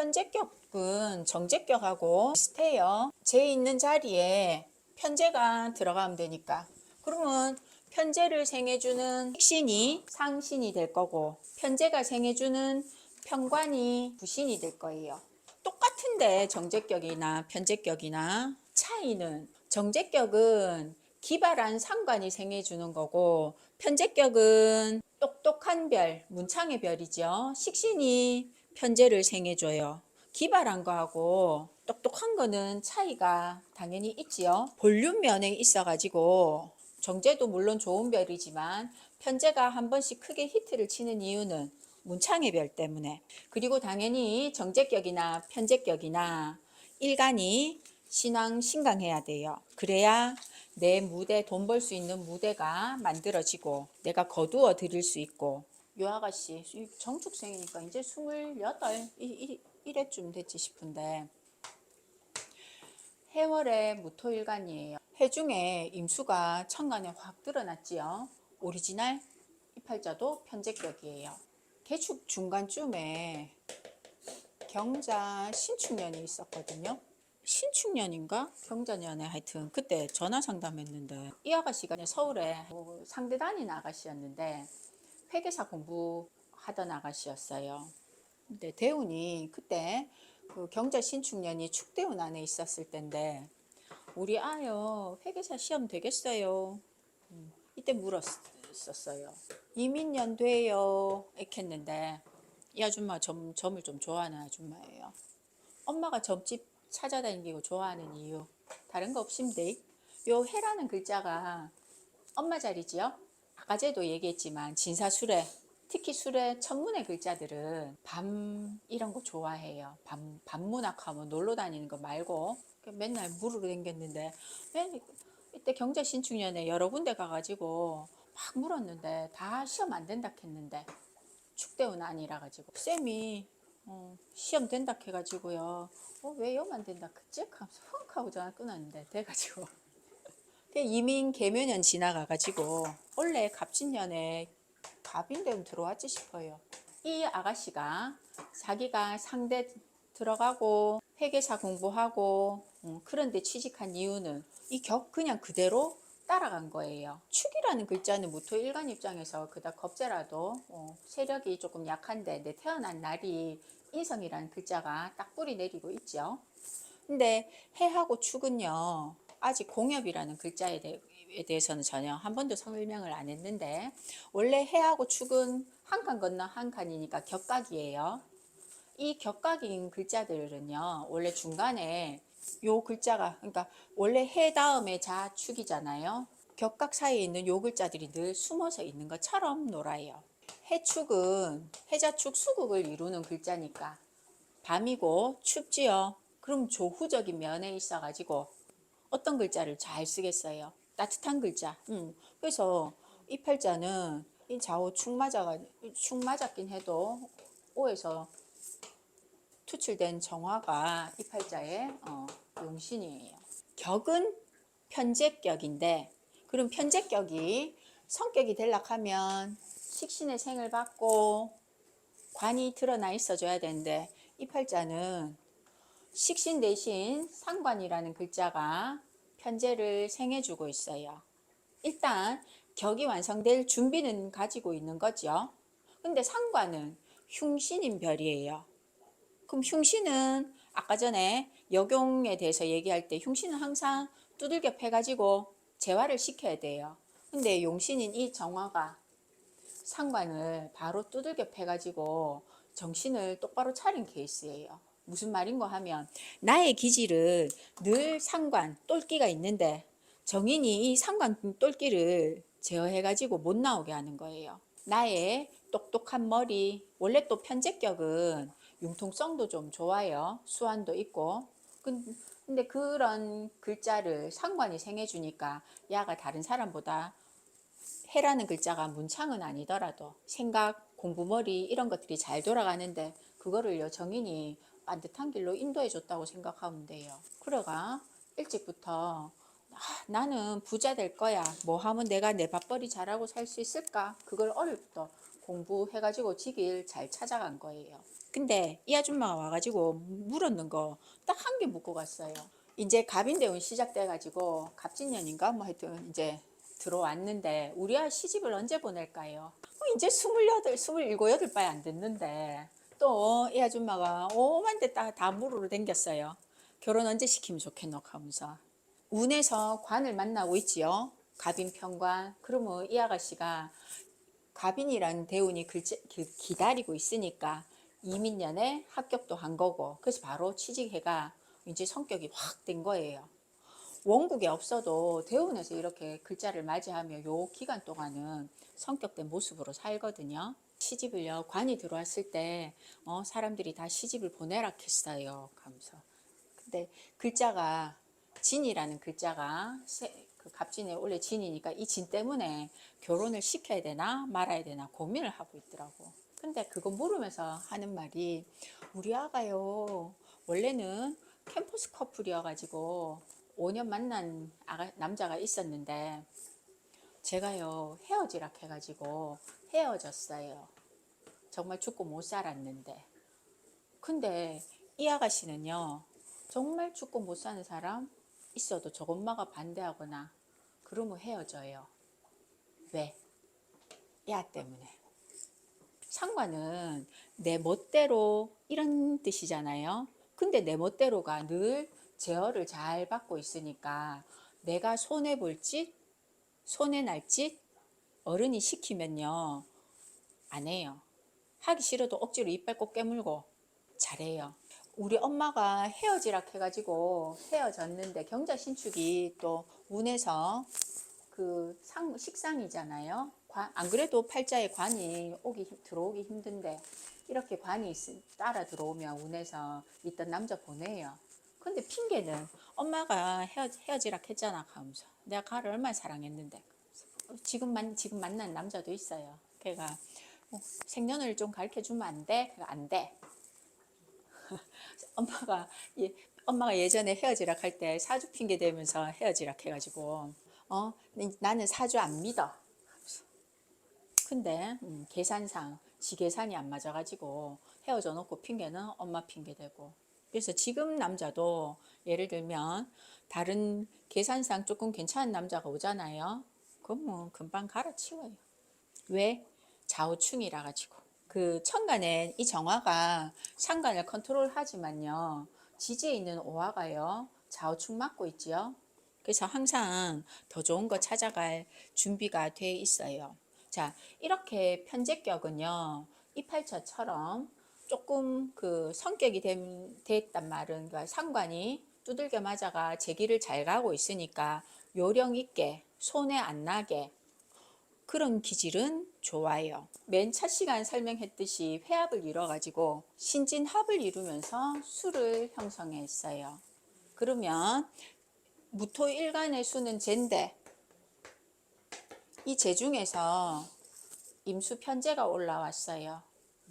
편제격은 정제격하고 비슷해요. 제 있는 자리에 편제가 들어가면 되니까. 그러면 편제를 생해주는 식신이 상신이 될 거고, 편제가 생해주는 편관이 부신이 될 거예요. 똑같은데 정제격이나 편제격이나 차이는, 정제격은 기발한 상관이 생해주는 거고, 편제격은 똑똑한 별, 문창의 별이죠. 식신이 편제를 생해줘요. 기발한 거하고 똑똑한 거는 차이가 당연히 있지요. 볼륨 면에 있어가지고 정제도 물론 좋은 별이지만 편제가 한 번씩 크게 히트를 치는 이유는 문창의 별 때문에. 그리고 당연히 정제격이나 편제격이나 일간이 신왕 신강해야 돼요. 그래야 내 무대, 돈 벌 수 있는 무대가 만들어지고 내가 거두어 드릴 수 있고. 요 아가씨 정축생이니까 이제 28 이래쯤 됐지 싶은데 해월의 무토일간이에요. 해중에 임수가 천간에 확 드러났지요. 오리지널 이 팔자도 편제격이에요. 개축 중간쯤에 경자 신축년이 있었거든요. 신축년인가 경자년에 하여튼 그때 전화 상담했는데 이 아가씨가 서울에 상대 다닌 아가씨였는데 회계사 공부하던 아가씨였어요. 근데 대운이 그때 그 경자 신축년이 축대운 안에 있었을 때인데 우리 아요 회계사 시험 되겠어요? 이때 물었었어요. 이민년 돼요 이렇게 했는데 이 아줌마 점을 좀 좋아하는 아줌마예요. 엄마가 점집 찾아다니고 좋아하는 이유 다른 거 없심데 요 해라는 글자가 엄마 자리지요. 아까 제도 얘기했지만 진사술에 특히 술의 천문의 글자들은 밤 이런 거 좋아해요. 밤문학하면 놀러 다니는 거 말고 맨날 물으러 댕겼는데 이때 경자신축년에 여러 군데 가가지고 막 물었는데 다 시험 안 된다 했는데 축대운 아니라 가지고 쌤이 시험 된다 해가지고요. 왜요 안 된다 그치? 하면서 훅 하고 전화 끊었는데 돼가지고 이민 개묘년 지나가가지고 원래 갑진년에 갑인대운 들어왔지 싶어요. 이 아가씨가 자기가 상대 들어가고 회계사 공부하고 그런데 취직한 이유는 이 격 그냥 그대로 따라간 거예요. 축이라는 글자는 무토일간 입장에서 그닥 겁제라도 세력이 조금 약한데 내 태어난 날이 인성이라는 글자가 딱 뿌리 내리고 있죠. 근데 해하고 축은요 아직 공엽이라는 글자에 대해서는 전혀 한 번도 설명을 안 했는데 원래 해하고 축은 한 칸 건너 한 칸이니까 격각이에요. 이 격각인 글자들은요 원래 중간에 요 글자가 그러니까 원래 해 다음에 자축이잖아요. 격각 사이에 있는 요 글자들이 늘 숨어서 있는 것처럼 놀아요. 해축은 해자축 수국을 이루는 글자니까 밤이고 춥지요. 그럼 조후적인 면에 있어 가지고 어떤 글자를 잘 쓰겠어요? 따뜻한 글자. 그래서 이 팔자는 이 좌우 축 맞았긴 해도 오에서 투출된 정화가 이 팔자의 용신이에요. 격은 편제격인데 그럼 편제격이 성격이 될락하면 식신의 생을 받고 관이 드러나 있어줘야 되는데 이 팔자는 식신 대신 상관이라는 글자가 편제를 생해주고 있어요. 일단 격이 완성될 준비는 가지고 있는 거죠. 근데 상관은 흉신인 별이에요. 그럼 흉신은 아까 전에 역용에 대해서 얘기할 때 흉신은 항상 두들겨 패가지고 재활을 시켜야 돼요. 근데 용신인 이 정화가 상관을 바로 두들겨 패가지고 정신을 똑바로 차린 케이스예요. 무슨 말인가 하면 나의 기질은 늘 상관, 똘끼가 있는데 정인이 이 상관 똘끼를 제어해가지고 못 나오게 하는 거예요. 나의 똑똑한 머리, 원래 또 편제격은 융통성도 좀 좋아요. 수완도 있고. 근데 그런 글자를 상관이 생해주니까 야가 다른 사람보다 해라는 글자가 문창은 아니더라도 생각, 공부머리 이런 것들이 잘 돌아가는데 그거를요 정인이 반듯한 길로 인도해 줬다고 생각하면 돼요. 그러가 일찍부터 나는 부자 될 거야. 뭐 하면 내가 내 밥벌이 잘하고 살 수 있을까? 그걸 어릴 때 공부해가지고 직일 잘 찾아간 거예요. 근데 이 아줌마가 와가지고 물었는 거 딱 한 개 묻고 갔어요. 이제 갑인대운 시작돼가지고 갑진년인가 뭐 하여튼 이제 들어왔는데 우리 아이 시집을 언제 보낼까요? 이제 28, 27, 8바에 안 됐는데 또 이 아줌마가 오만 데 다 물으러 댕겼어요. 결혼 언제 시키면 좋겠노 하면서. 운에서 관을 만나고 있지요. 갑인 편관. 그러면 이 아가씨가 갑인이란 대운이 기다리고 있으니까 이민년에 합격도 한 거고 그래서 바로 취직해가 이제 성격이 확 된 거예요. 원국에 없어도 대운에서 이렇게 글자를 맞이하며 요 기간 동안은 성격된 모습으로 살거든요. 시집을요, 관이 들어왔을 때 사람들이 다 시집을 보내라 했어요 하면서. 근데 글자가 진이라는 글자가 그 갑진에 원래 진이니까 이 진 때문에 결혼을 시켜야 되나 말아야 되나 고민을 하고 있더라고. 근데 그거 물으면서 하는 말이 우리 아가요 원래는 캠퍼스 커플이어가지고 5년 만난 남자가 있었는데 제가요 헤어지라 해가지고 헤어졌어요. 정말 죽고 못 살았는데. 근데 이 아가씨는요 정말 죽고 못 사는 사람 있어도 저 엄마가 반대하거나 그러면 헤어져요. 왜? 야 때문에. 상관은 내 멋대로 이런 뜻이잖아요. 근데 내 멋대로가 늘 제어를 잘 받고 있으니까 내가 손해볼 짓, 손해날 짓 어른이 시키면요 안 해요. 하기 싫어도 억지로 이빨 꼭 깨물고 잘해요. 우리 엄마가 헤어지라 해가지고 헤어졌는데 경자 신축이 또 운에서 그 식상이잖아요. 안 그래도 팔자에 관이 들어오기 힘든데 이렇게 관이 따라 들어오면 운에서 있던 남자 보내요. 근데 핑계는 엄마가 헤어지라 했잖아 하면서 내가 가를 얼마나 사랑했는데 지금 만난 남자도 있어요. 걔가 생년을 좀 가르쳐 주면 안 돼? 안 돼. 엄마가 예전에 헤어지라 할 때 사주 핑계 대면서 헤어지라 해가지고 나는 사주 안 믿어. 근데 계산상 지 계산이 안 맞아가지고 헤어져 놓고 핑계는 엄마 핑계 대고. 그래서 지금 남자도 예를 들면 다른 계산상 조금 괜찮은 남자가 오잖아요. 그럼 뭐 금방 갈아치워요. 왜? 좌우충이라 가지고. 그 천간에 이 정화가 상간을 컨트롤하지만요. 지지에 있는 오화가요. 좌우충 맡고 있지요. 그래서 항상 더 좋은 거 찾아갈 준비가 돼 있어요. 자, 이렇게 편제격은요. 이팔처처럼 조금 그 성격이 됐단 말은 그러니까 상관이 두들겨 맞아가 제 길을 잘 가고 있으니까 요령 있게 손에 안 나게 그런 기질은 좋아요. 맨 첫 시간 설명했듯이 회합을 이뤄가지고 신진합을 이루면서 수를 형성했어요. 그러면 무토일간의 수는 젠데 이 제 중에서 임수 편제가 올라왔어요.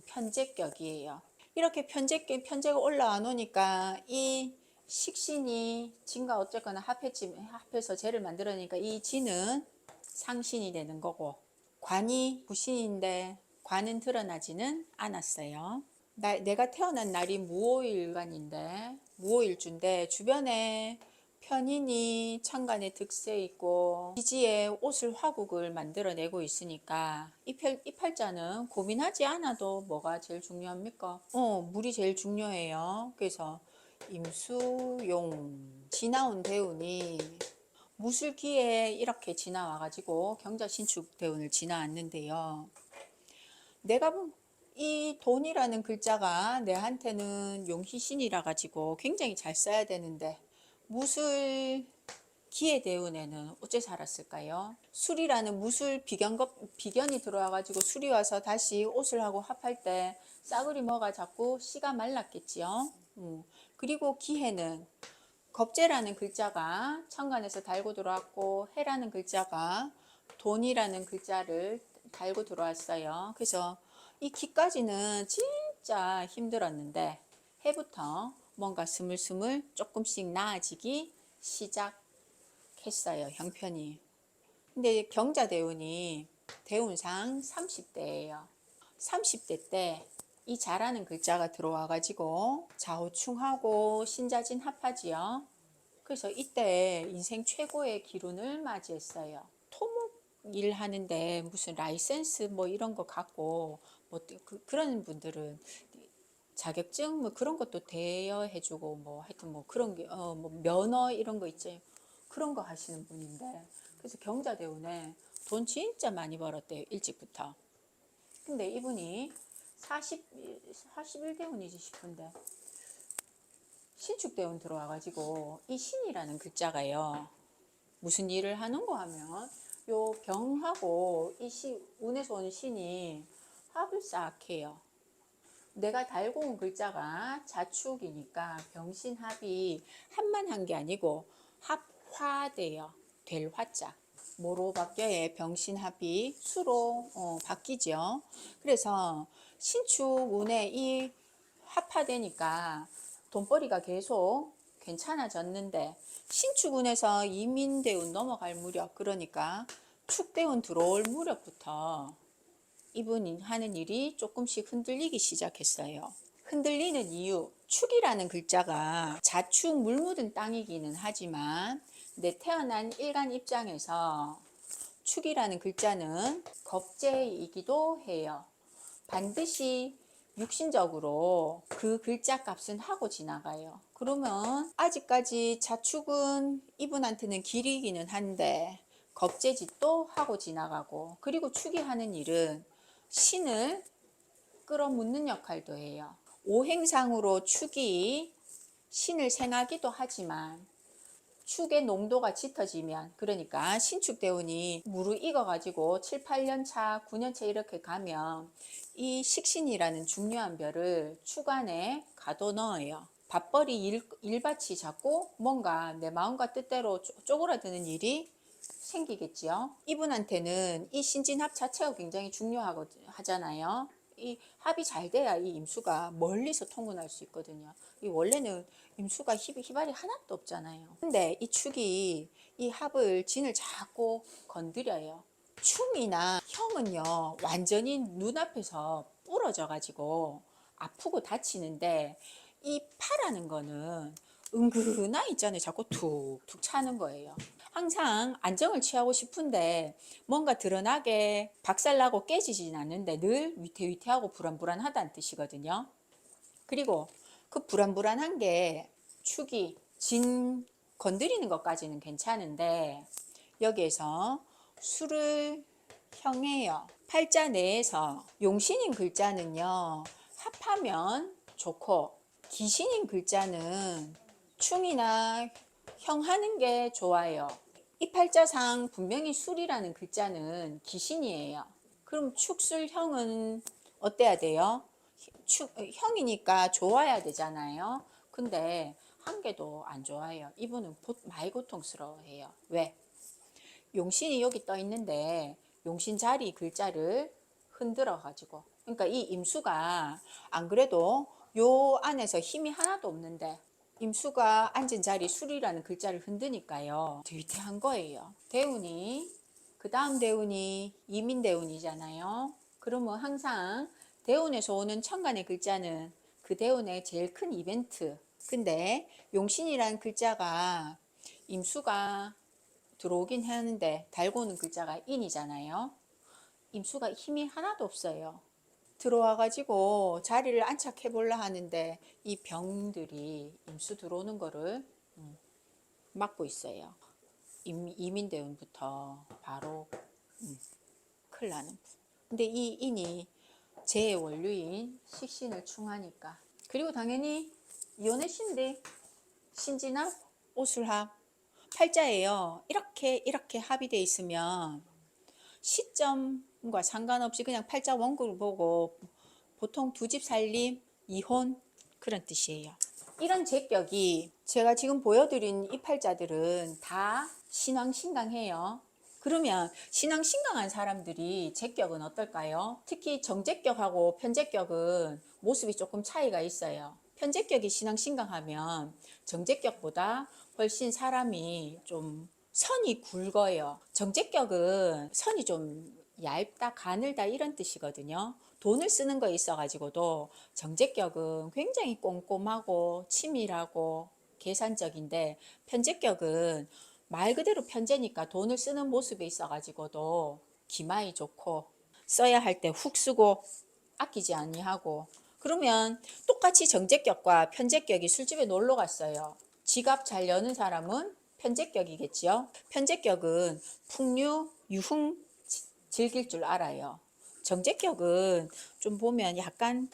편제격이에요. 이렇게 편제가 올라와 놓으니까 이 식신이 진과 어쨌거나 합해서 제를 만들어내니까 이 진은 상신이 되는 거고 관이 부신인데 관은 드러나지는 않았어요. 내가 태어난 날이 무오일간인데 무오일주인데 주변에 편인이 천간에 득세 있고 기지에 옷을 화국을 만들어내고 있으니까 이 팔자는 고민하지 않아도 뭐가 제일 중요합니까? 물이 제일 중요해요. 그래서 임수용 지나온 대운이 무술기에 이렇게 지나와가지고 경자신축 대운을 지나왔는데요. 내가 이 돈이라는 글자가 내한테는 용희신이라 가지고 굉장히 잘 써야 되는데 무술 기의 대운에는 어째 살았을까요? 술이라는 무술 비견이 들어와 가지고 술이 와서 다시 옷을 하고 합할 때 싸그리 뭐가 자꾸 씨가 말랐겠지요. 그리고 기해는 겁재라는 글자가 천간에서 달고 들어왔고 해라는 글자가 돈이라는 글자를 달고 들어왔어요. 그래서 이 기까지는 진짜 힘들었는데 해부터 뭔가 스물스물 조금씩 나아지기 시작했어요. 형편이. 근데 경자대운이 대운상 30대예요. 30대 때 이 자라는 글자가 들어와 가지고 좌우충하고 신자진 합하지요. 그래서 이때 인생 최고의 기운을 맞이했어요. 토목 일 하는데 무슨 라이센스 뭐 이런 거 갖고 뭐 그런 분들은 자격증 뭐 그런 것도 대여해주고 뭐 하여튼 뭐 그런 게 뭐 면허 이런 거 있죠. 그런 거 하시는 분인데 그래서 경자대운에 돈 진짜 많이 벌었대요. 일찍부터. 근데 이분이 41대운이지 싶은데 신축대운 들어와가지고 이 신이라는 글자가요. 무슨 일을 하는 거 하면 요 병하고 이 운에서 오는 신이 합을 싹 해요. 내가 달고 온 글자가 자축이니까 병신합이 합만 한 게 아니고 합화돼요. 될 화자. 뭐로 바뀌어요? 병신합이 수로 바뀌죠. 그래서 신축운에 이 합화되니까 돈벌이가 계속 괜찮아졌는데 신축운에서 이민대운 넘어갈 무렵 그러니까 축대운 들어올 무렵부터 이분이 하는 일이 조금씩 흔들리기 시작했어요. 흔들리는 이유, 축이라는 글자가 자축 물 묻은 땅이기는 하지만 내 태어난 일간 입장에서 축이라는 글자는 겁재이기도 해요. 반드시 육신적으로 그 글자 값은 하고 지나가요. 그러면 아직까지 자축은 이분한테는 길이기는 한데 겁재짓도 하고 지나가고 그리고 축이 하는 일은 신을 끌어묻는 역할도 해요. 오행상으로 축이 신을 생하기도 하지만 축의 농도가 짙어지면 그러니까 신축대운이 무르익어 가지고 7, 8년 차, 9년 차 이렇게 가면 이 식신이라는 중요한 별을 축 안에 가둬넣어요. 밥벌이 일밭이 자꾸 뭔가 내 마음과 뜻대로 쪼그라드는 일이 생기겠지요. 이분한테는 이 신진합 자체가 굉장히 중요하잖아요. 이 합이 잘 돼야 이 임수가 멀리서 통근할 수 있거든요. 이 원래는 임수가 희발이 하나도 없잖아요. 근데 이 축이 이 합을 진을 자꾸 건드려요. 충이나 형은요 완전히 눈앞에서 부러져 가지고 아프고 다치는데 이 파라는 거는 은근히 있잖아요. 자꾸 툭툭 차는 거예요. 항상 안정을 취하고 싶은데 뭔가 드러나게 박살나고 깨지진 않는데 늘 위태위태하고 불안불안하다는 뜻이거든요. 그리고 그 불안불안한 게 축이 진 건드리는 것까지는 괜찮은데 여기에서 수를 형해요. 팔자 내에서 용신인 글자는요 합하면 좋고 기신인 글자는 충이나 형하는 게 좋아요. 이 팔자상 분명히 술이라는 글자는 기신이에요. 그럼 축술형은 어때야 돼요? 형이니까 좋아야 되잖아요. 근데 한 개도 안 좋아요. 이분은 많이 고통스러워해요. 왜? 용신이 여기 떠 있는데 용신 자리 글자를 흔들어 가지고 그러니까 이 임수가 안 그래도 요 안에서 힘이 하나도 없는데 임수가 앉은 자리 술이라는 글자를 흔드니까요 위태한 거예요. 대운이 그 다음 대운이 이민대운이잖아요. 그러면 항상 대운에서 오는 천간의 글자는 그 대운의 제일 큰 이벤트. 근데 용신이라는 글자가 임수가 들어오긴 하는데 달고 오는 글자가 인이잖아요. 임수가 힘이 하나도 없어요. 들어와 가지고 자리를 안착해 보려 하는데 이 병들이 임수 들어오는 거를 막고 있어요. 이민대운부터 바로 큰일 나는. 근데 이 인이 제 원류인 식신을 충하니까 그리고 당연히 연애 신대 신진합 오술합 팔자예요. 이렇게 합의돼 있으면 시점과 상관없이 그냥 팔자 원국을 보고 보통 두 집 살림, 이혼 그런 뜻이에요. 이런 제격이 제가 지금 보여드린 이 팔자들은 다 신왕신강해요. 그러면 신왕신강한 사람들이 제격은 어떨까요? 특히 정제격하고 편제격은 모습이 조금 차이가 있어요. 편제격이 신왕신강하면 정제격보다 훨씬 사람이 좀 선이 굵어요. 정제격은 선이 좀 얇다, 가늘다 이런 뜻이거든요. 돈을 쓰는 거에 있어가지고도 정제격은 굉장히 꼼꼼하고 치밀하고 계산적인데, 편제격은 말 그대로 편제니까 돈을 쓰는 모습에 있어가지고도 기마이 좋고 써야 할 때 훅 쓰고 아끼지 아니하고. 그러면 똑같이 정제격과 편제격이 술집에 놀러 갔어요. 지갑 잘 여는 사람은 편제격이겠지요. 편제격은 풍류, 유흥 즐길 줄 알아요. 정제격은 좀 보면 약간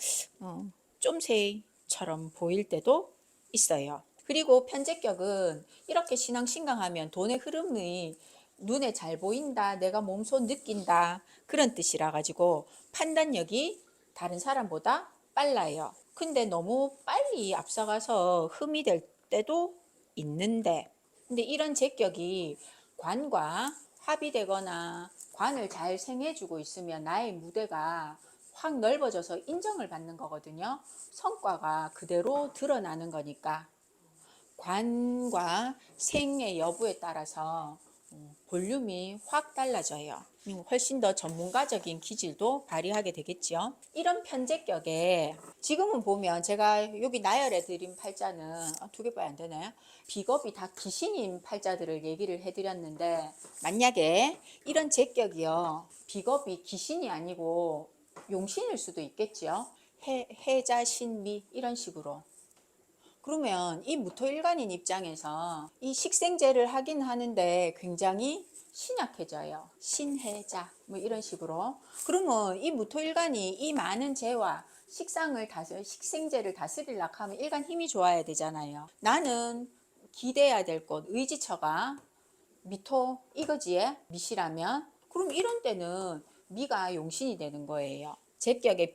쫌새처럼 보일 때도 있어요. 그리고 편제격은 이렇게 신앙신강하면 돈의 흐름이 눈에 잘 보인다, 내가 몸소 느낀다 그런 뜻이라 가지고 판단력이 다른 사람보다 빨라요. 근데 너무 빨리 앞서가서 흠이 될 때도 있는데, 근데 이런 제격이 관과 합의되거나 관을 잘 생해주고 있으면 나의 무대가 확 넓어져서 인정을 받는 거거든요. 성과가 그대로 드러나는 거니까. 관과 생의 여부에 따라서 볼륨이 확 달라져요. 훨씬 더 전문가적인 기질도 발휘하게 되겠죠. 이런 편제격에 지금은 보면 제가 여기 나열해 드린 팔자는 두 개 봐야 안 되나요? 비겁이 다 귀신인 팔자들을 얘기를 해드렸는데, 만약에 이런 제격이요, 비겁이 귀신이 아니고 용신일 수도 있겠죠. 해자 신미 이런 식으로. 그러면 이 무토일간인 입장에서 이 식생제를 하긴 하는데 굉장히 신약해져요. 신해자 뭐 이런 식으로. 그러면 이 무토일간이 이 많은 재와 식생제를 다스리려고 하면 일간 힘이 좋아야 되잖아요. 나는 기대야 될 곳, 의지처가 미토 이거지에 미시라면, 그럼 이런 때는 미가 용신이 되는 거예요. 제격의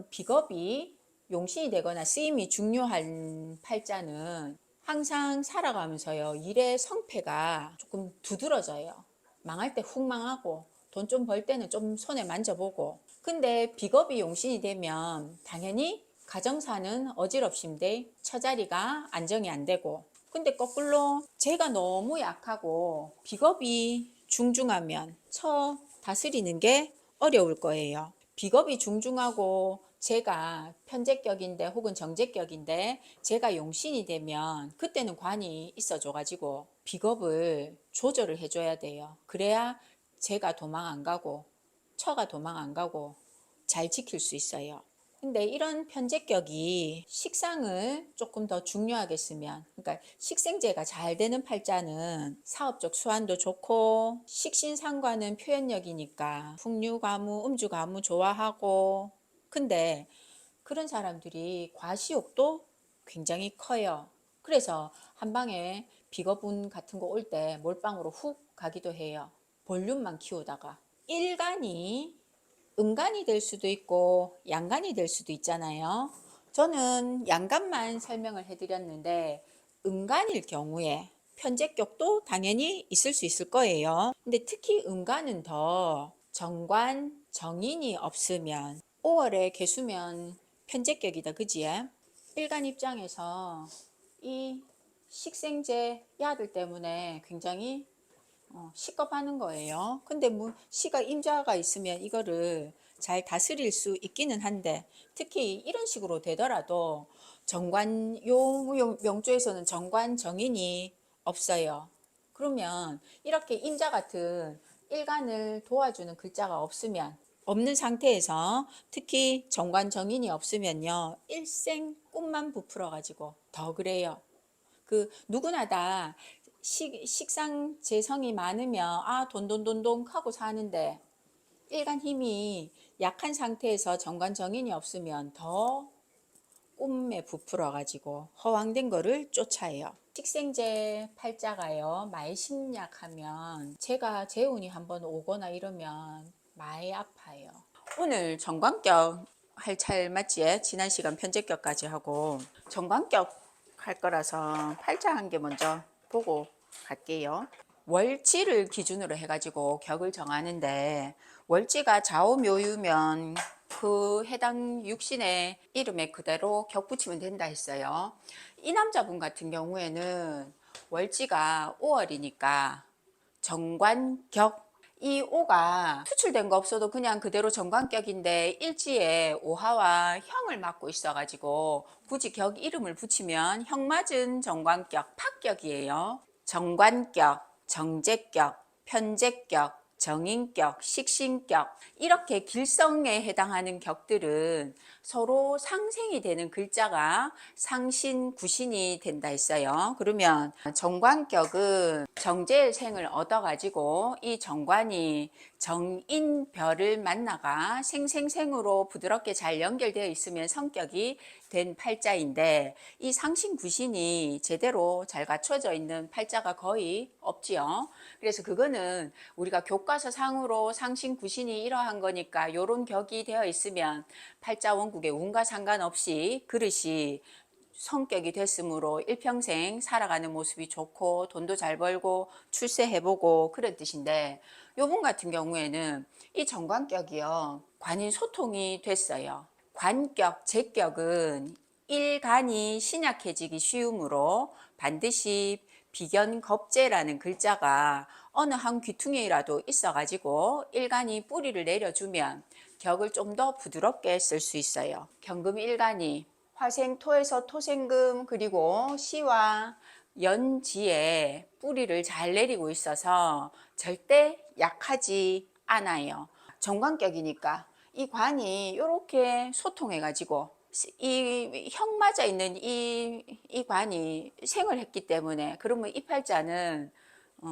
비겁이 용신이 되거나 쓰임이 중요한 팔자는 항상 살아가면서요, 일의 성패가 조금 두드러져요. 망할 때 훅 망하고 돈 좀 벌 때는 좀 손에 만져보고. 근데 비겁이 용신이 되면 당연히 가정사는 어지럽심데 처자리가 안정이 안 되고, 근데 거꾸로 제가 너무 약하고 비겁이 중중하면 처 다스리는 게 어려울 거예요. 비겁이 중중하고 제가 편제격인데 혹은 정제격인데 제가 용신이 되면 그때는 관이 있어줘 가지고 비겁을 조절을 해줘야 돼요. 그래야 제가 도망 안 가고 처가 도망 안 가고 잘 지킬 수 있어요. 근데 이런 편제격이 식상을 조금 더 중요하게 쓰면, 그러니까 식생제가 잘 되는 팔자는 사업적 수완도 좋고 식신상과는 표현력이니까 풍류가무, 음주가무 좋아하고. 근데 그런 사람들이 과시욕도 굉장히 커요. 그래서 한 방에 비거분 같은 거 올 때 몰빵으로 훅 가기도 해요. 볼륨만 키우다가. 일간이 음간이 될 수도 있고 양간이 될 수도 있잖아요. 저는 양간만 설명을 해드렸는데, 음간일 경우에 편제격도 당연히 있을 수 있을 거예요. 근데 특히 음간은 더 정관, 정인이 없으면 5월에 개수면 편제격이다, 그지? 일간 입장에서 이 식생제 야들 때문에 굉장히 식겁하는 거예요. 근데 뭐 시가 임자가 있으면 이거를 잘 다스릴 수 있기는 한데, 특히 이런 식으로 되더라도 명조에서는 정관 정인이 없어요. 그러면 이렇게 임자 같은 일간을 도와주는 글자가 없는 상태에서, 특히 정관 정인이 없으면요, 일생 꿈만 부풀어 가지고 더 그래요. 그 누구나 다 식상 재성이 많으면 돈돈돈돈 하고 사는데, 일간 힘이 약한 상태에서 정관 정인이 없으면 더 꿈에 부풀어 가지고 허황된 거를 쫓아요. 식생제 팔자가요, 말심약하면 제가 재운이 한번 오거나 이러면 많이 아파요. 오늘 정관격 할 차일 맞지? 지난 시간 편제격까지 하고 정관격 할 거라서 팔자 한 개 먼저 보고 갈게요. 월지를 기준으로 해가지고 격을 정하는데, 월지가 좌우묘유면 그 해당 육신의 이름에 그대로 격 붙이면 된다 했어요. 이 남자분 같은 경우에는 월지가 5월이니까 정관격. 이 오가 수출된 거 없어도 그냥 그대로 정관격인데 일지에 오하와 형을 맡고 있어가지고 굳이 격 이름을 붙이면 형 맞은 정관격, 파격이에요. 정관격, 정제격, 편제격, 정인격, 식신격, 이렇게 길성에 해당하는 격들은 서로 상생이 되는 글자가 상신, 구신이 된다 했어요. 그러면 정관격은 정제생을 얻어가지고 이 정관이 정인별을 만나가 생생생으로 부드럽게 잘 연결되어 있으면 성격이 된 팔자인데, 이 상신 구신이 제대로 잘 갖춰져 있는 팔자가 거의 없지요. 그래서 그거는 우리가 교과서 상으로 상신 구신이 이러한 거니까 요런 격이 되어 있으면 팔자 원국의 운과 상관없이 그릇이 성격이 됐으므로 일평생 살아가는 모습이 좋고 돈도 잘 벌고 출세해보고 그런 뜻인데, 요분 같은 경우에는 이 정관격이요, 관인 소통이 됐어요. 관격, 제격은 일간이 신약해지기 쉬우므로 반드시 비견겁제라는 글자가 어느 한 귀퉁이라도 있어가지고 일간이 뿌리를 내려주면 격을 좀 더 부드럽게 쓸 수 있어요. 경금 일간이 화생토에서 토생금 그리고 시와 연지에 뿌리를 잘 내리고 있어서 절대 약하지 않아요. 정관격이니까 이 관이 이렇게 소통해 가지고 이 형 맞아 있는 이 관이 생을 했기 때문에, 그러면 이 팔자는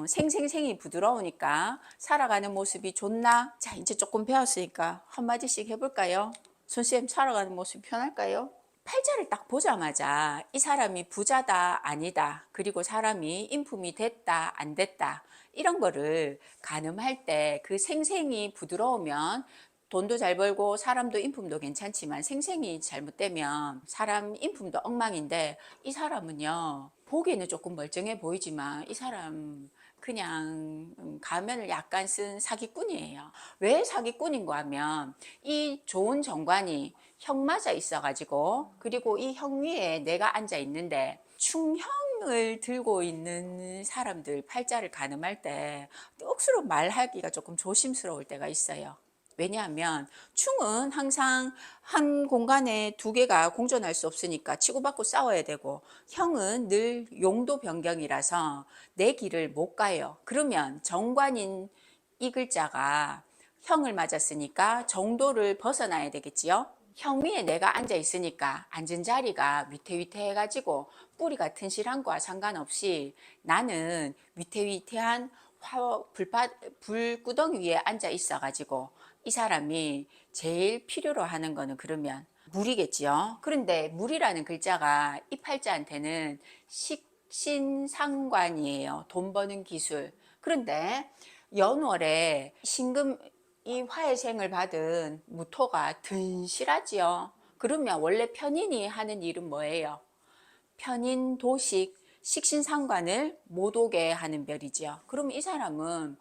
생생생이 부드러우니까 살아가는 모습이 좋나? 자, 이제 조금 배웠으니까 한마디씩 해볼까요? 손쌤, 살아가는 모습이 편할까요? 팔자를 딱 보자마자 이 사람이 부자다 아니다, 그리고 사람이 인품이 됐다 안 됐다, 이런 거를 가늠할 때 그 생생이 부드러우면 돈도 잘 벌고 사람도 인품도 괜찮지만, 생생이 잘못되면 사람 인품도 엉망인데, 이 사람은요 보기에는 조금 멀쩡해 보이지만 이 사람 그냥 가면을 약간 쓴 사기꾼이에요. 왜 사기꾼인가 하면 이 좋은 정관이 형 맞아 있어 가지고, 그리고 이 형 위에 내가 앉아 있는데 충형을 들고 있는 사람들 팔자를 가늠할 때 억수로 말하기가 조금 조심스러울 때가 있어요. 왜냐하면 충은 항상 한 공간에 두 개가 공존할 수 없으니까 치고받고 싸워야 되고, 형은 늘 용도 변경이라서 내 길을 못 가요. 그러면 정관인 이 글자가 형을 맞았으니까 정도를 벗어나야 되겠지요. 형 위에 내가 앉아 있으니까 앉은 자리가 위태위태해 가지고 뿌리 같은 실한과 상관없이 나는 위태위태한 불구덩이 위에 앉아 있어 가지고, 이 사람이 제일 필요로 하는 거는 그러면 물이겠지요. 그런데 물이라는 글자가 이 팔자한테는 식신상관이에요. 돈 버는 기술. 그런데 연월에 신금 이 화해생을 받은 무토가 든실하지요. 그러면 원래 편인이 하는 일은 뭐예요? 편인, 도식, 식신상관을 못 오게 하는 별이지요. 그럼 이 사람은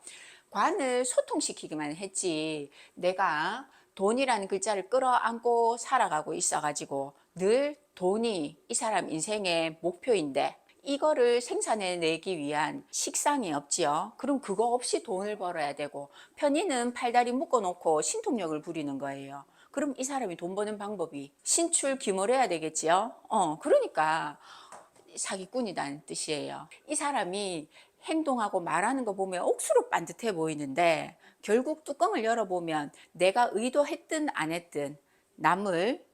관을 소통시키기만 했지, 내가 돈이라는 글자를 끌어안고 살아가고 있어가지고 늘 돈이 이 사람 인생의 목표인데, 이거를 생산해내기 위한 식상이 없지요. 그럼 그거 없이 돈을 벌어야 되고, 편의는 팔다리 묶어놓고 신통력을 부리는 거예요. 그럼 이 사람이 돈 버는 방법이 신출귀몰해야 되겠지요. 그러니까 사기꾼이라는 뜻이에요. 이 사람이 행동하고 말하는 거 보면 억수로 반듯해 보이는데, 결국 뚜껑을 열어보면 내가 의도했든 안 했든 남을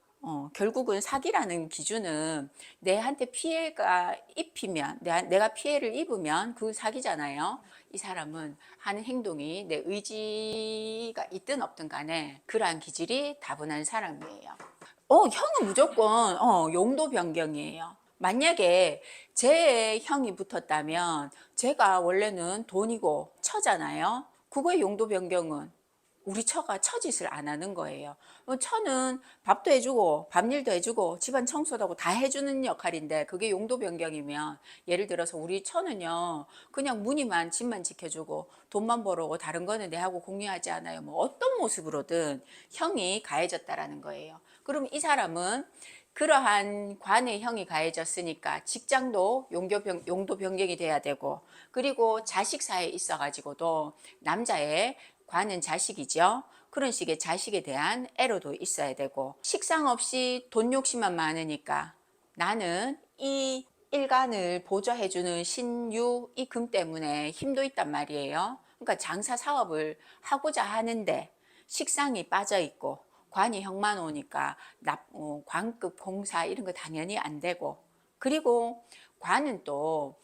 결국은 사기라는 기준은 내한테 피해가 입히면, 내가 피해를 입으면 그 사기잖아요. 이 사람은 하는 행동이 내 의지가 있든 없든 간에 그러한 기질이 다분한 사람이에요. 형은 무조건 용도 변경이에요. 만약에 제 형이 붙었다면 제가 원래는 돈이고 처잖아요. 그거의 용도 변경은 우리 처가 처짓을 안 하는 거예요. 처는 밥도 해주고 밥일도 해주고 집안 청소도 하고 다 해주는 역할인데, 그게 용도 변경이면, 예를 들어서 우리 처는요 그냥 무늬만 집만 지켜주고 돈만 벌어오고 다른 거는 내하고 공유하지 않아요. 뭐 어떤 모습으로든 형이 가해졌다라는 거예요. 그럼 이 사람은 그러한 관의 형이 가해졌으니까 직장도 용도 변경이 돼야 되고, 그리고 자식 사이에 있어 가지고도 남자의 관은 자식이죠. 그런 식의 자식에 대한 애로도 있어야 되고, 식상 없이 돈 욕심만 많으니까 나는 이 일간을 보좌해주는 신유 이 금 때문에 힘도 있단 말이에요. 그러니까 장사 사업을 하고자 하는데 식상이 빠져 있고 관이 형만 오니까 관급 공사 이런 거 당연히 안 되고, 그리고 관은 또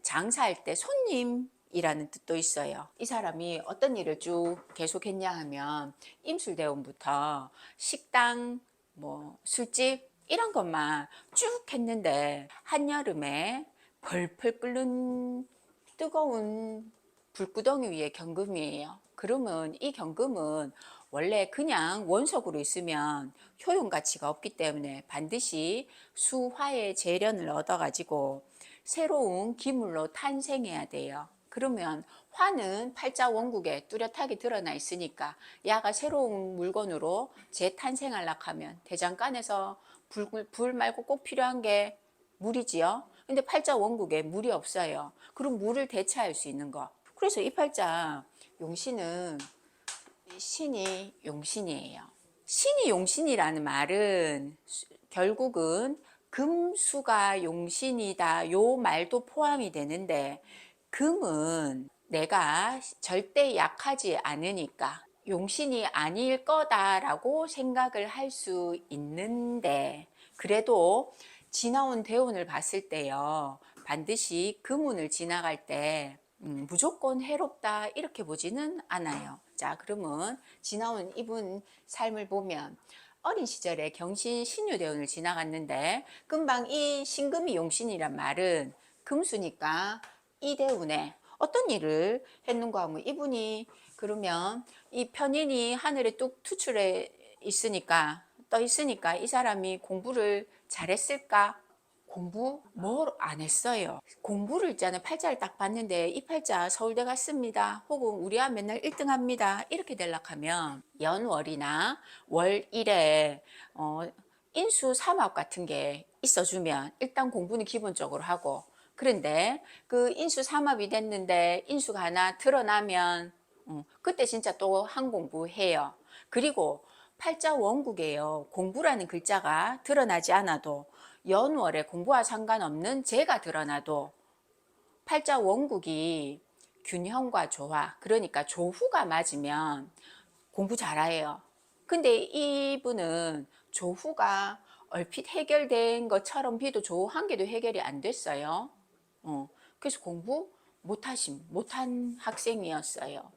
장사할 때 손님이라는 뜻도 있어요. 이 사람이 어떤 일을 쭉 계속했냐 하면 임술대원부터 식당, 술집 이런 것만 쭉 했는데 한여름에 펄펄 끓는 뜨거운 불구덩이 위에 경금이에요. 그러면 이 경금은 원래 그냥 원석으로 있으면 효용 가치가 없기 때문에 반드시 수화의 재련을 얻어가지고 새로운 기물로 탄생해야 돼요. 그러면 화는 팔자 원국에 뚜렷하게 드러나 있으니까 야가 새로운 물건으로 재탄생하려고 하면 대장간에서 불 말고 꼭 필요한 게 물이지요. 근데 팔자 원국에 물이 없어요. 그럼 물을 대체할 수 있는 거. 그래서 이 팔자 용신은 신이 용신이에요. 신이 용신이라는 말은 결국은 금수가 용신이다 요 말도 포함이 되는데, 금은 내가 절대 약하지 않으니까 용신이 아닐 거다라고 생각을 할 수 있는데, 그래도 지나온 대운을 봤을 때요, 반드시 금운을 지나갈 때 무조건 해롭다 이렇게 보지는 않아요. 자, 그러면 지나온 이분 삶을 보면 어린 시절에 경신 신유대운을 지나갔는데 금방 이 신금이 용신이란 말은 금수니까 이 대운에 어떤 일을 했는가 하면, 이분이 그러면 이 편인이 하늘에 뚝 투출해 있으니까 떠 있으니까 이 사람이 공부를 잘했을까? 공부 뭘 안 했어요. 공부를 있잖아요. 팔자를 딱 봤는데 이 팔자 서울대 갔습니다, 혹은 우리 아 맨날 1등 합니다, 이렇게 되려고 하면 연월이나 월일에 인수 삼합 같은 게 있어주면 일단 공부는 기본적으로 하고, 그런데 그 인수 삼합이 됐는데 인수가 하나 드러나면 그때 진짜 또 한 공부해요. 그리고 팔자 원국에요, 공부라는 글자가 드러나지 않아도 연월에 공부와 상관없는 재가 드러나도 팔자 원국이 균형과 조화, 그러니까 조후가 맞으면 공부 잘해요. 근데 이분은 조후가 얼핏 해결된 것처럼 비도 조후 한 개도 해결이 안 됐어요. 그래서 공부 못한 학생이었어요.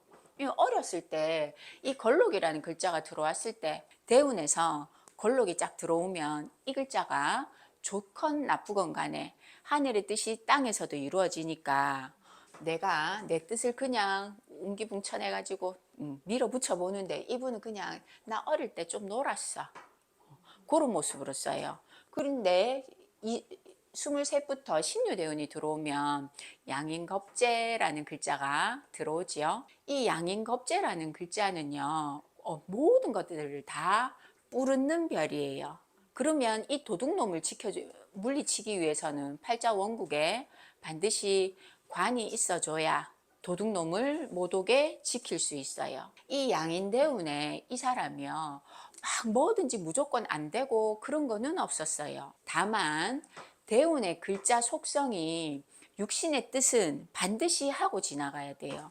어렸을 때 이 걸록이라는 글자가 들어왔을 때 대운에서 걸록이 쫙 들어오면 이 글자가 좋건 나쁘건 간에 하늘의 뜻이 땅에서도 이루어지니까 내가 내 뜻을 그냥 웅기붕천해 가지고 밀어붙여 보는데, 이분은 그냥 나 어릴 때 좀 놀았어, 그런 모습으로 써요. 그런데 23부터 신유대운이 들어오면 양인겁재라는 글자가 들어오지요. 이 양인겁재라는 글자는요, 모든 것들을 다 뿌르는 별이에요. 그러면 이 도둑놈을 물리치기 위해서는 팔자 원국에 반드시 관이 있어줘야 도둑놈을 못 오게 지킬 수 있어요. 이 양인대운에 이 사람이요, 막 뭐든지 무조건 안 되고 그런 거는 없었어요. 다만 대운의 글자 속성이 육신의 뜻은 반드시 하고 지나가야 돼요.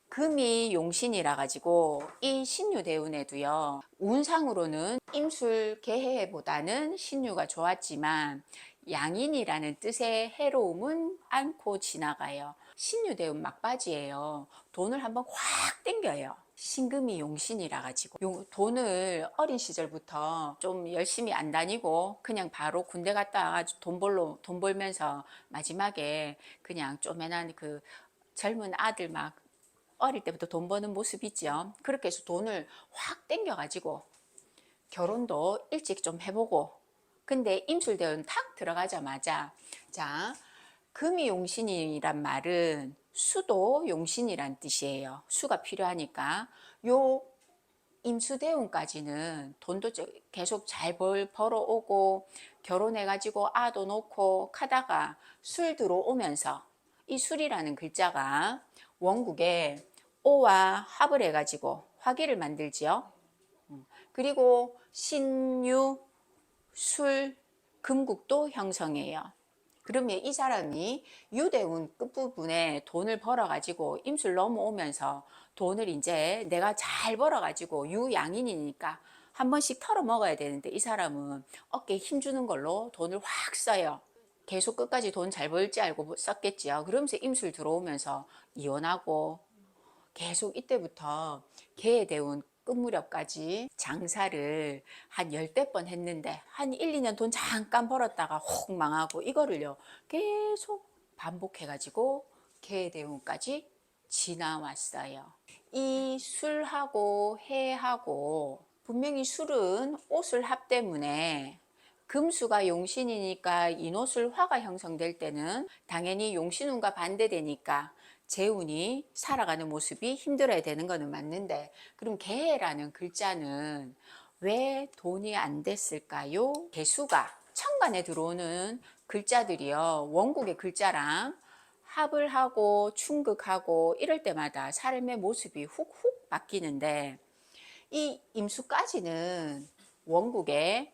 금이 용신이라 가지고 이 신유대운에도요, 운상으로는 임술 개해보다는 신유가 좋았지만 양인이라는 뜻의 해로움은 않고 지나가요. 신유대운 막바지예요. 돈을 한번 확 땡겨요. 신금이 용신이라 가지고 돈을 어린 시절부터 좀 열심히 안 다니고 그냥 바로 군대 갔다 와가지고 돈 벌면서 마지막에 그냥 쪼매난 그 젊은 아들 막 어릴 때부터 돈 버는 모습 있죠. 그렇게 해서 돈을 확 땡겨 가지고 결혼도 일찍 좀 해보고, 근데 임술대운 탁 들어가자마자, 자, 금이 용신이란 말은 수도 용신이란 뜻이에요. 수가 필요하니까 요 임수대운까지는 돈도 계속 잘 벌어오고 결혼해가지고 아도 놓고 하다가 술 들어오면서 이 술이라는 글자가 원국에 오와 합을 해가지고 화기를 만들지요. 그리고 신유, 술, 금국도 형성해요. 그러면 이 사람이 유대운 끝부분에 돈을 벌어가지고 임술 넘어오면서 돈을 이제 내가 잘 벌어가지고 유양인이니까 한 번씩 털어 먹어야 되는데 이 사람은 어깨에 힘주는 걸로 돈을 확 써요. 계속 끝까지 돈 잘 벌지 알고 썼겠지요. 그러면서 임술 들어오면서 이혼하고 계속 이때부터 개에 대운 끝무렵까지 장사를 한 열댓 번 했는데 한 1, 2년 돈 잠깐 벌었다가 혹 망하고 이거를요 계속 반복해가지고 개에 대운까지 지나왔어요. 이 술하고 해하고 분명히 술은 옷을 합 때문에 금수가 용신이니까 인옷을 화가 형성될 때는 당연히 용신운과 반대되니까 재운이 살아가는 모습이 힘들어야 되는 거는 맞는데 그럼 개라는 글자는 왜 돈이 안 됐을까요? 개수가 천간에 들어오는 글자들이요 원국의 글자랑 합을 하고 충극하고 이럴 때마다 삶의 모습이 훅훅 바뀌는데 이 임수까지는 원국에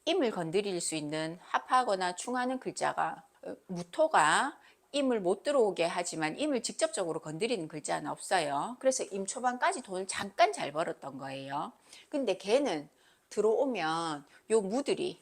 임을 건드릴 수 있는 합하거나 충하는 글자가 무토가 임을 못 들어오게 하지만 임을 직접적으로 건드리는 글자는 없어요. 그래서 임 초반까지 돈을 잠깐 잘 벌었던 거예요. 근데 걔는 들어오면 요 무들이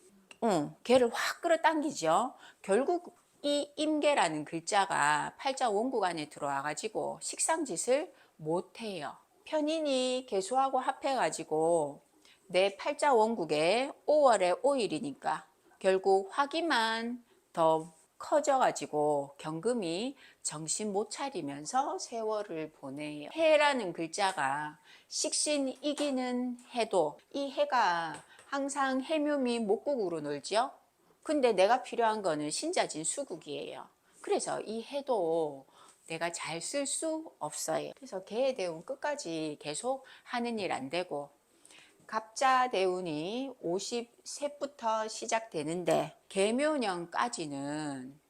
걔를 확 끌어당기죠. 결국 이 임계라는 글자가 팔자 원국 안에 들어와 가지고 식상짓을 못 해요. 편인이 개수하고 합해 가지고 내 팔자 원국에 5월에 5일이니까 결국 화기만 더 커져가지고 경금이 정신 못 차리면서 세월을 보내요. 해라는 글자가 식신 이기는 해도 이 해가 항상 해묘미 목국으로 놀지요. 근데 내가 필요한 거는 신자진 수국이에요. 그래서 이 해도 내가 잘 쓸 수 없어요. 그래서 개에 대운 끝까지 계속 하는 일 안 되고 갑자 대운이 50세부터 시작되는데 계묘년까지는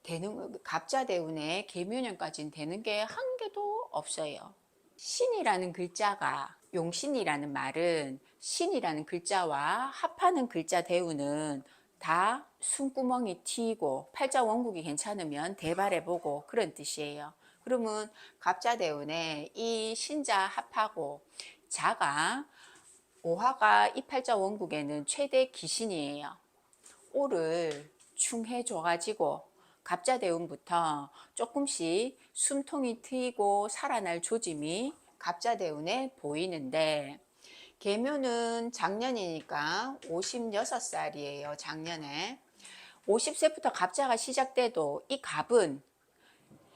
되는 갑자 대운에 계묘년까지는 되는 게 한 개도 없어요. 신이라는 글자가 용신이라는 말은 신이라는 글자와 합하는 글자 대운은 다 숨구멍이 튀고 팔자 원국이 괜찮으면 대발해보고 그런 뜻이에요. 그러면 갑자 대운에 이 신자 합하고 자가 오화가 이 팔자 원국에는 최대 기신이에요. 오를 충해 줘가지고 갑자 대운부터 조금씩 숨통이 트이고 살아날 조짐이 갑자 대운에 보이는데 계묘는 작년이니까 56살이에요. 작년에 50세부터 갑자가 시작돼도 이 갑은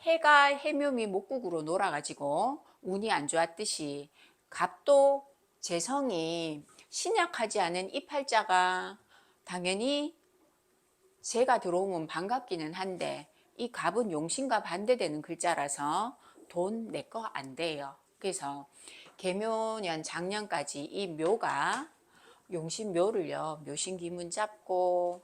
해가 해묘미 목국으로 놀아가지고 운이 안 좋았듯이 갑도 재성이 신약하지 않은 이 팔자가 당연히 재가 들어오면 반갑기는 한데 이 갑은 용신과 반대되는 글자라서 돈 내 거 안 돼요. 그래서 계묘년 작년까지 이 묘가 용신 묘를요 묘신기문 잡고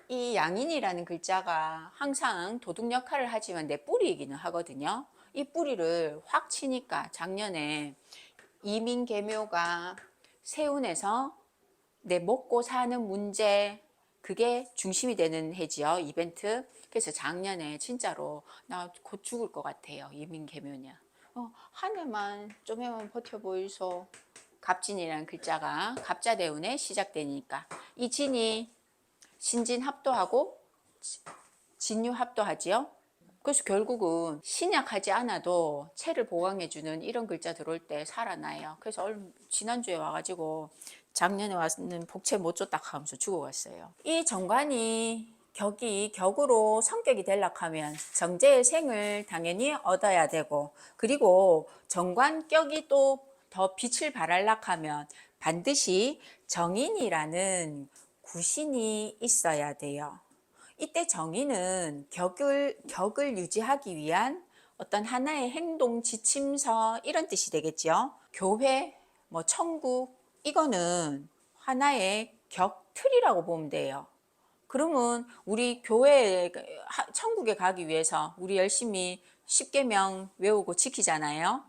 이 양인이라는 글자가 항상 도둑 역할을 하지만 내 뿌리이기는 하거든요. 이 뿌리를 확 치니까 작년에 이민계묘가 세운에서 내 먹고 사는 문제 그게 중심이 되는 해지요. 이벤트. 그래서 작년에 진짜로 나 곧 죽을 것 같아요. 이민계묘냐. 한 해만 좀 해만 버텨보이소. 갑진이라는 글자가 갑자대운에 시작되니까 이 진이 신진합도하고 진유합도하지요. 그래서 결국은 신약하지 않아도 체를 보강해주는 이런 글자 들어올 때 살아나요. 그래서 지난주에 와가지고 작년에 왔는 복체 못 줬다 하면서 죽어갔어요. 이 정관이 격으로 성격이 될락하면 정제의 생을 당연히 얻어야 되고 그리고 정관격이 또 더 빛을 발하려고 하면 반드시 정인이라는 구신이 있어야 돼요. 이때 정의는 격을 유지하기 위한 어떤 하나의 행동 지침서 이런 뜻이 되겠죠. 교회, 천국 이거는 하나의 격 틀이라고 보면 돼요. 그러면 우리 교회에 천국에 가기 위해서 우리 열심히 10계명 외우고 지키잖아요.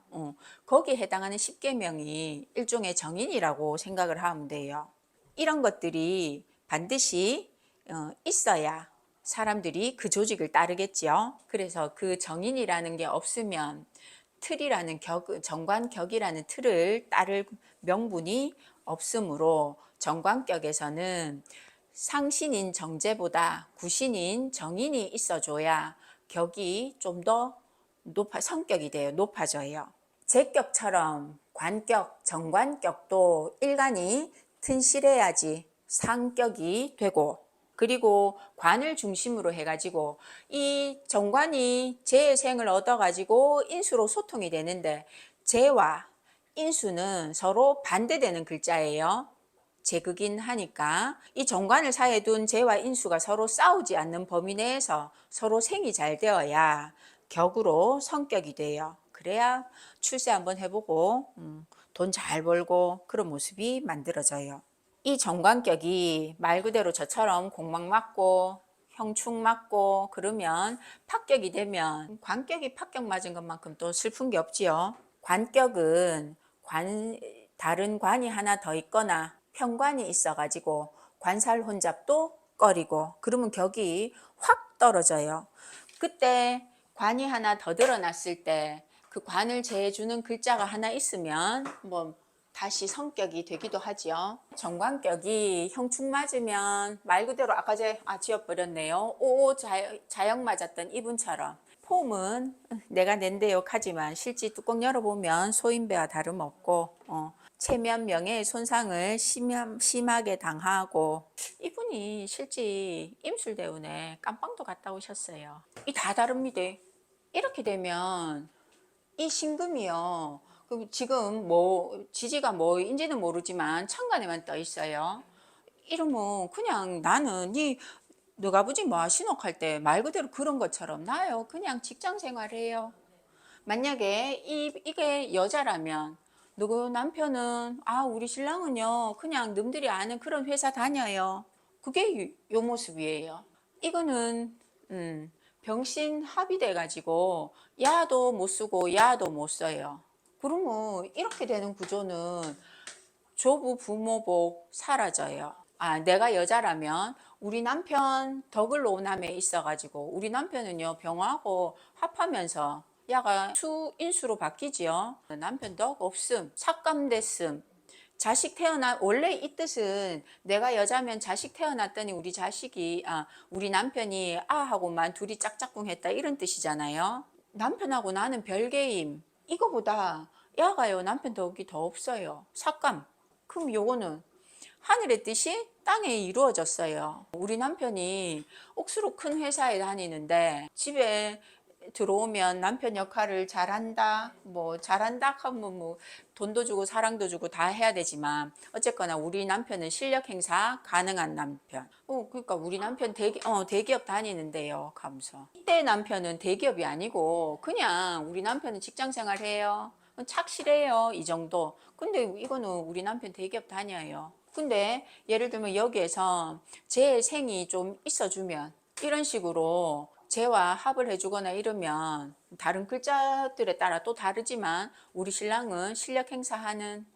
거기에 해당하는 10계명이 일종의 정인이라고 생각을 하면 돼요. 이런 것들이 반드시 있어야 사람들이 그 조직을 따르겠죠. 그래서 그 정인이라는 게 없으면 틀이라는 정관격이라는 틀을 따를 명분이 없으므로 정관격에서는 상신인 정제보다 구신인 정인이 있어줘야 격이 좀 더 성격이 돼요. 높아져요. 제격처럼 관격, 정관격도 일간이 튼실해야지 상격이 되고, 그리고 관을 중심으로 해가지고 이 정관이 재생을 얻어가지고 인수로 소통이 되는데, 재와 인수는 서로 반대되는 글자예요. 제극인 하니까 이 정관을 사이에 둔 재와 인수가 서로 싸우지 않는 범위 내에서 서로 생이 잘 되어야 격으로 성격이 돼요. 그래야 출세 한번 해보고 돈 잘 벌고 그런 모습이 만들어져요. 이 정관격이 말 그대로 저처럼 공막 맞고 형충 맞고 그러면 합격이 되면, 관격이 합격 맞은 것만큼 또 슬픈 게 없지요. 관격은 다른 관이 하나 더 있거나 편관이 있어가지고 관살 혼잡도 꺼리고 그러면 격이 확 떨어져요. 그때 관이 하나 더 드러났을 때 그 관을 재해주는 글자가 하나 있으면 뭐 다시 성격이 되기도 하지요. 정관격이 형충 맞으면 말 그대로 아까 지워버렸네요. 자역 맞았던 이분처럼 폼은 내가 낸데 욕하지만 실제 뚜껑 열어보면 소인배와 다름없고 체면 명예의 손상을 심하게 당하고, 이분이 실제 임술대운에 깜빵도 갔다 오셨어요. 이 다 다릅니다. 이렇게 되면 이 신금이요. 지금 뭐 지지가 뭐인지는 모르지만 천간에만 떠 있어요. 이러면 그냥 나는 너가 아버지 뭐 하시노 할 때 말 그대로 그런 것처럼 나요. 그냥 직장 생활해요. 만약에 이게 여자라면 누구 남편은 우리 신랑은요 그냥 남들이 아는 그런 회사 다녀요. 그게 요 모습이에요. 이거는 병신 합의돼 가지고 야도 못 쓰고 야도 못 써요. 그러면 이렇게 되는 구조는 조부 부모복 사라져요. 내가 여자라면 우리 남편 덕을 오남에 있어가지고 우리 남편은요 병하고 합하면서 야가 수인수로 바뀌지요. 남편 덕 없음, 삭감됐음. 원래 이 뜻은 내가 여자면 자식 태어났더니 우리 남편이 하고만 둘이 짝짝꿍 했다 이런 뜻이잖아요. 남편하고 나는 별개임. 이거보다 야가요 남편 덕이 더 없어요. 삭감. 그럼 요거는 하늘의 뜻이 땅에 이루어졌어요. 우리 남편이 억수로 큰 회사에 다니는데 집에 들어오면 남편 역할을 잘한다, 잘한다 하면 돈도 주고 사랑도 주고 다 해야 되지만 어쨌거나 우리 남편은 실력 행사 가능한 남편. 그러니까 우리 남편 대기업 다니는데요. 감사. 이때 남편은 대기업이 아니고 그냥 우리 남편은 직장 생활해요. 착실해요. 이 정도. 근데 이거는 우리 남편 대기업 다녀요. 근데 예를 들면 여기에서 제 생이 좀 있어주면 이런 식으로 재와 합을 해주거나 이러면 다른 글자들에 따라 또 다르지만 우리 신랑은 실력 행사하는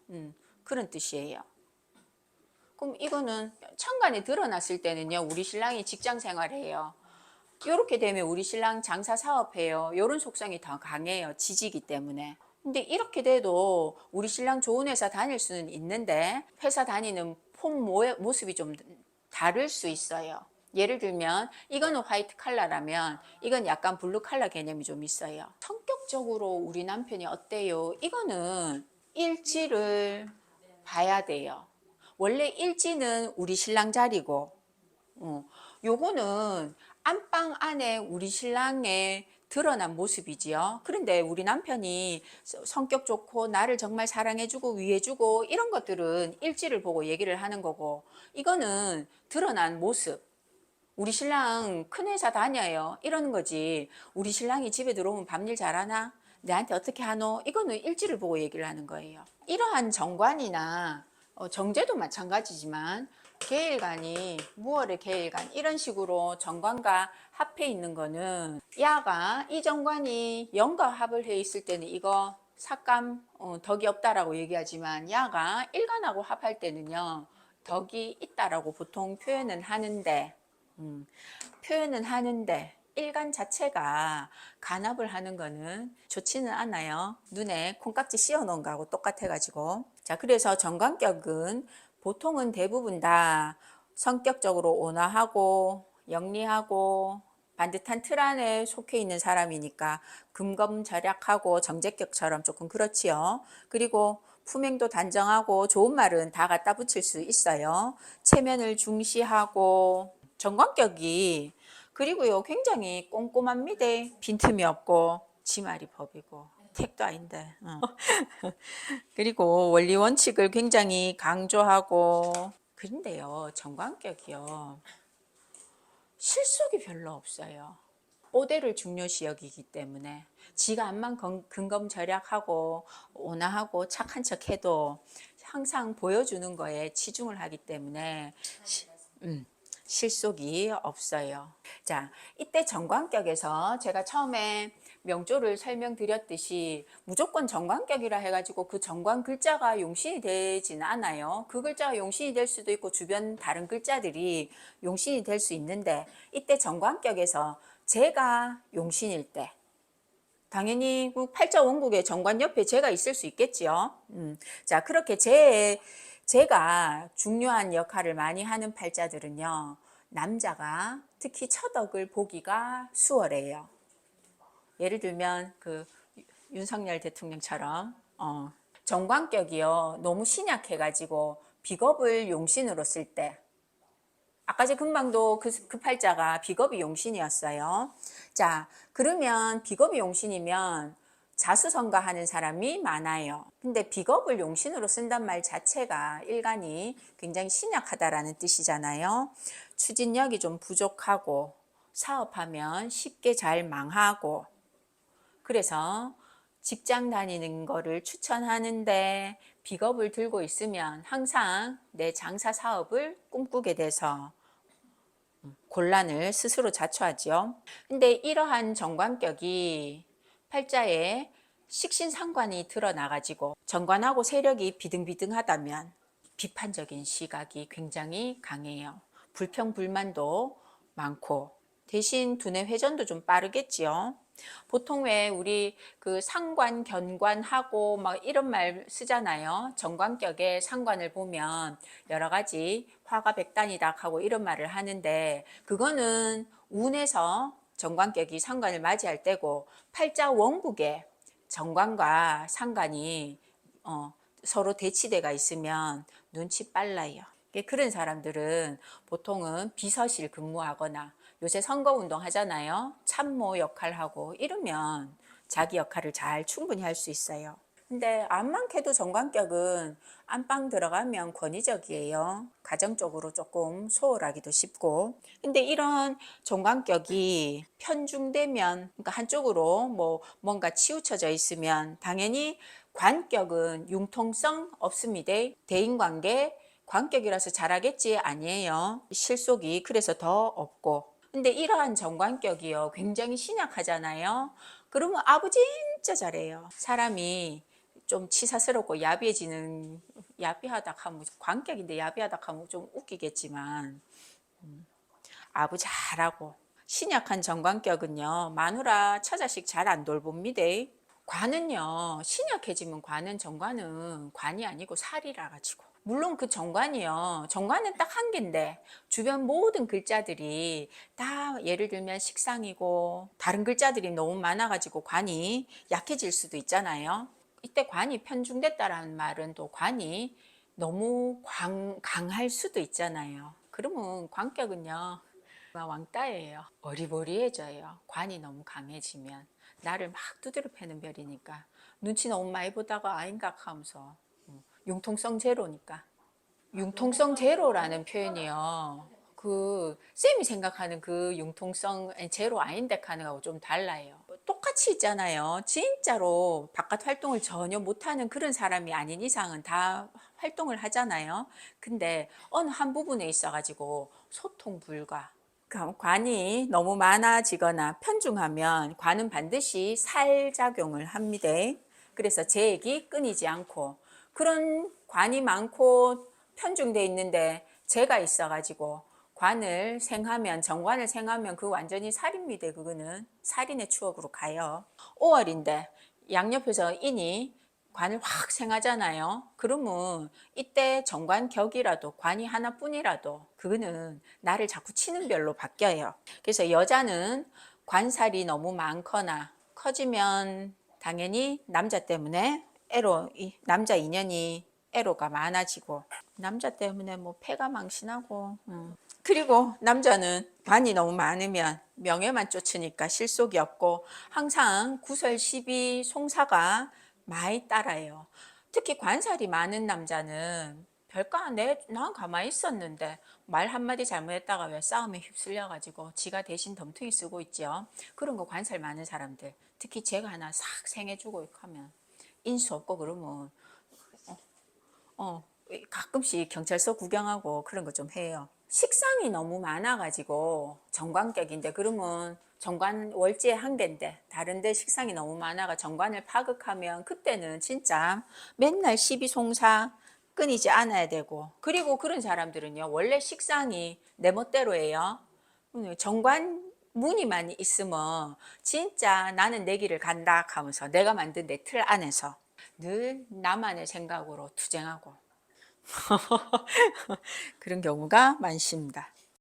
그런 뜻이에요. 그럼 이거는 천간에 드러났을 때는요 우리 신랑이 직장 생활해요. 이렇게 되면 우리 신랑 장사 사업해요. 이런 속성이 더 강해요. 지지기 때문에. 근데 이렇게 돼도 우리 신랑 좋은 회사 다닐 수는 있는데 회사 다니는 모습이 좀 다를 수 있어요. 예를 들면 이거는 화이트 칼라라면 이건 약간 블루 칼라 개념이 좀 있어요. 성격적으로 우리 남편이 어때요? 이거는 일지를 봐야 돼요. 원래 일지는 우리 신랑 자리고 요거는 안방 안에 우리 신랑의 드러난 모습이지요. 그런데 우리 남편이 성격 좋고 나를 정말 사랑해주고 위해주고 이런 것들은 일지를 보고 얘기를 하는 거고, 이거는 드러난 모습. 우리 신랑 큰 회사 다녀요 이러는 거지, 우리 신랑이 집에 들어오면 밥일 잘하나? 내한테 어떻게 하노? 이거는 일지를 보고 얘기를 하는 거예요. 이러한 정관이나 정제도 마찬가지지만 계일간이 무월의 계일간 이런 식으로 정관과 합해 있는 거는 야가 이 정관이 영과 합을 해 있을 때는 이거 삭감 덕이 없다라고 얘기하지만 야가 일간하고 합할 때는요 덕이 있다라고 보통 표현은 하는데 일간 자체가 간합을 하는 거는 좋지는 않아요. 눈에 콩깍지 씌워 놓은 거하고 똑같아 가지고. 자, 그래서 정관격은 보통은 대부분 다 성격적으로 온화하고 영리하고 반듯한 틀 안에 속해 있는 사람이니까 금검절약하고 정제격처럼 조금 그렇지요. 그리고 품행도 단정하고 좋은 말은 다 갖다 붙일 수 있어요. 체면을 중시하고 정관격이 그리고요 굉장히 꼼꼼합니다. 빈틈이 없고 지말이 법이고 택도 아닌데 그리고 원리 원칙을 굉장히 강조하고 그런데요 정관격이요 실속이 별로 없어요. 오대를 중요시 여기기 때문에 지가 암만 근검절약하고 온화하고 착한 척해도 항상 보여주는 거에 치중을 하기 때문에 실속이 없어요. 자, 이때 정관격에서 제가 처음에 명조를 설명드렸듯이 무조건 정관격이라 해가지고 그 정관 글자가 용신이 되지는 않아요. 그 글자가 용신이 될 수도 있고 주변 다른 글자들이 용신이 될 수 있는데 이때 정관격에서 제가 용신일 때 당연히 그 팔자 원국의 정관 옆에 제가 있을 수 있겠지요. 자, 그렇게 제가 중요한 역할을 많이 하는 팔자들은요. 남자가 특히 처덕을 보기가 수월해요. 예를 들면 그 윤석열 대통령처럼 정관격이요. 너무 신약해가지고 비겁을 용신으로 쓸 때 아까 제 금방도 그 팔자가 비겁이 용신이었어요. 자, 그러면 비겁이 용신이면 자수성가하는 사람이 많아요. 근데 비겁을 용신으로 쓴단 말 자체가 일간이 굉장히 신약하다라는 뜻이잖아요. 추진력이 좀 부족하고 사업하면 쉽게 잘 망하고 그래서 직장 다니는 거를 추천하는데 비겁을 들고 있으면 항상 내 장사 사업을 꿈꾸게 돼서 곤란을 스스로 자초하죠. 근데 이러한 정관격이 팔자에 식신상관이 드러나가지고 정관하고 세력이 비등비등하다면 비판적인 시각이 굉장히 강해요. 불평불만도 많고 대신 두뇌 회전도 좀 빠르겠지요. 보통 왜 우리 그 상관, 견관하고 막 이런 말 쓰잖아요. 정관격의 상관을 보면 여러 가지 화가 백단이다 하고 이런 말을 하는데 그거는 운에서 정관격이 상관을 맞이할 때고 팔자 원국에 정관과 상관이 서로 대치대가 있으면 눈치 빨라요. 그런 사람들은 보통은 비서실 근무하거나 요새 선거운동 하잖아요. 참모 역할하고 이러면 자기 역할을 잘 충분히 할 수 있어요. 근데 암만 캐도 정관격은 안방 들어가면 권위적이에요. 가정적으로 조금 소홀하기도 쉽고. 근데 이런 정관격이 편중되면, 그러니까 한쪽으로 뭔가 치우쳐져 있으면 당연히 관격은 융통성 없습니다. 대인관계 관격이라서 잘하겠지 아니에요. 실속이 그래서 더 없고. 근데 이러한 정관격이요 굉장히 신약하잖아요. 그러면 아부 진짜 잘해요. 사람이 좀 치사스럽고 야비하다 하면 관격인데 야비하다 하면 좀 웃기겠지만 아부 잘하고 신약한 정관격은요 마누라 처자식 잘 안 돌봅니다. 관은요 신약해지면 관은 정관은 관이 아니고 살이라 가지고 물론 그 정관이요 정관은 딱 한 개인데 주변 모든 글자들이 다 예를 들면 식상이고 다른 글자들이 너무 많아 가지고 관이 약해질 수도 있잖아요. 이때 관이 편중됐다라는 말은 또 관이 너무 강할 수도 있잖아요. 그러면 관격은요 왕따예요. 어리버리해져요. 관이 너무 강해지면 나를 막 두드려 패는 별이니까 눈치 너무 많이 보다가 아닌가 하면서 융통성 제로니까. 융통성 제로라는 표현이요. 그 쌤이 생각하는 그 융통성 제로 아닌데 하는 거하고 좀 달라요. 똑같이 있잖아요. 진짜로 바깥 활동을 전혀 못하는 그런 사람이 아닌 이상은 다 활동을 하잖아요. 근데 어느 한 부분에 있어가지고 소통 불가. 관이 너무 많아지거나 편중하면 관은 반드시 살작용을 합니다. 그래서 제액이 끊이지 않고, 그런 관이 많고 편중돼 있는데 재가 있어가지고 관을 생하면, 정관을 생하면 그 완전히 살입니다. 그거는 살인의 추억으로 가요. 5월인데 양옆에서 인이 관을 확 생하잖아요. 그러면 이때 정관격이라도, 관이 하나뿐이라도 그거는 나를 자꾸 치는 별로 바뀌어요. 그래서 여자는 관살이 너무 많거나 커지면 당연히 남자 때문에 남자 인연이 애로가 많아지고, 남자 때문에 뭐 패가 망신하고, 그리고 남자는 관이 너무 많으면 명예만 쫓으니까 실속이 없고 항상 구설 시비 송사가 많이 따라요. 특히 관살이 많은 남자는 별까, 난 가만히 있었는데 말 한마디 잘못했다가 왜 싸움에 휩쓸려 가지고 지가 대신 덤퉁이 쓰고 있죠. 그런 거 관살 많은 사람들, 특히 제가 하나 싹 생해주고 하면 인수 없고 그러면 어, 가끔씩 경찰서 구경하고 그런 거 좀 해요. 식상이 너무 많아가지고 정관격인데, 그러면 정관 월지에 한 개인데 다른데 식상이 너무 많아가 정관을 파극하면 그때는 진짜 맨날 시비송사 끊이지 않아야 되고, 그리고 그런 사람들은요 원래 식상이 내 멋대로예요. 정관 무늬만 있으면 진짜 나는 내 길을 간다 하면서 내가 만든 내 틀 안에서 늘 나만의 생각으로 투쟁하고 그런 경우가 많습니다.